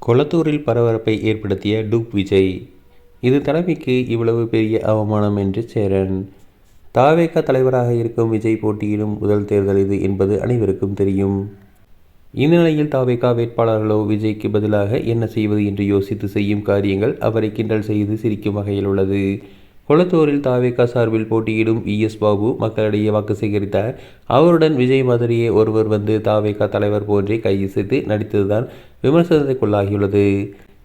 கொளத்தூரில் பரபரப்பை ஏற்படுத்திய டூப் விஜய். இது தலைமைக்கு இவ்வளவு பெரிய அவமானம் என்று சேரன். தவேக தலைவராக இருக்கும் விஜய் போட்டியிடும் முதல் தேர்தல் இது என்பது அனைவருக்கும் தெரியும். இந்நிலையில் தவேக வேட்பாளர்களோ விஜய்க்கு பதிலாக என்ன செய்வது என்று யோசித்து செய்யும் காரியங்கள் அவரை கிண்டல் செய்து சிரிக்கும் வகையில் உள்ளது. கொளத்தூரில் தவேக சார்பில் போட்டியிடும் வி.எஸ். பாபு மக்களிடையே வாக்கு சேகரித்தார். அவருடன் விஜய் மாதிரியே ஒருவர் வந்து தவேக தலைவர் போன்றே கையசைத்து நடித்ததுதான் விமர்சனத்துக்குள்ளாகியுள்ளது.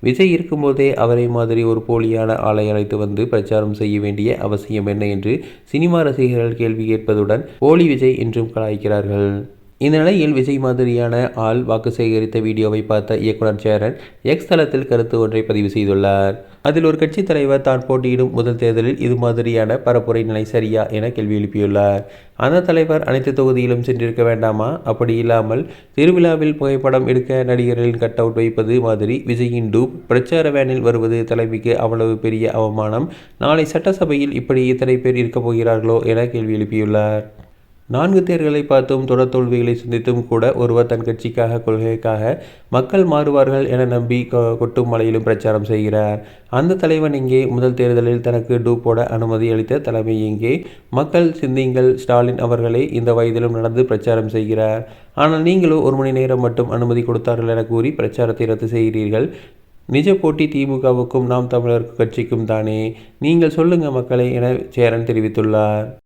விஜய் இருக்கும்போதே அவரை மாதிரி ஒரு போலியான ஆளை அழைத்து வந்து பிரச்சாரம் செய்ய வேண்டிய அவசியம் என்ன என்று சினிமா ரசிகர்கள் கேள்வி கேட்பதுடன் போலி விஜய் என்றும் கலாய்க்கிறார்கள். இந்த நிலையில் விஜய் மாதிரியான ஆள் வாக்கு சேகரித்த வீடியோவை பார்த்த இயக்குனர் சேரன் எக்ஸ் தளத்தில் கருத்து ஒன்றை பதிவு செய்துள்ளார். அதில் ஒரு கட்சி தலைவர் தான் போட்டியிடும் முதல் தேர்தலில் இது மாதிரியான பரப்புரை நிலை சரியா என கேள்வி எழுப்பியுள்ளார். அந்த தலைவர் அனைத்து தொகுதியிலும் சென்றிருக்க வேண்டாமா? அப்படி இல்லாமல் திருவிழாவில் புகைப்படம் எடுக்க நடிகர்களின் கட் அவுட் வைப்பது மாதிரி விஜயின் டூப் பிரச்சார வேனில் வருவது தலைமைக்கு அவ்வளவு பெரிய அவமானம். நாளை சட்டசபையில் இப்படி இத்தனை பேர் இருக்கப் போகிறார்களோ என கேள்வி எழுப்பியுள்ளார். 4 தேர்தலை பார்த்தும் தொடர் தோல்விகளை சந்தித்தும் கூட ஒருவர் தன் கட்சிக்காக கொள்கைக்காக மக்கள் மாறுவார்கள் என நம்பி கொட்டும் மழையிலும் பிரச்சாரம் செய்கிறார். அந்த தலைவன் எங்கே? முதல் தேர்தலில் தனக்கு டூப் போட அனுமதி அளித்த தலைமை எங்கே? மக்கள் சிந்திங்கள். ஸ்டாலின் அவர்களே இந்த வயதிலும் நடந்து பிரச்சாரம் செய்கிறார். ஆனால் நீங்களோ 1 மணி நேரம் மட்டும் அனுமதி கொடுத்தார்கள் என கூறி பிரச்சாரத்தை ரத்து செய்கிறீர்கள். நிஜ போட்டி திமுகவுக்கும் நாம் தமிழர் கட்சிக்கும் தானே. நீங்கள் சொல்லுங்க மக்களே என சேரன் தெரிவித்துள்ளார்.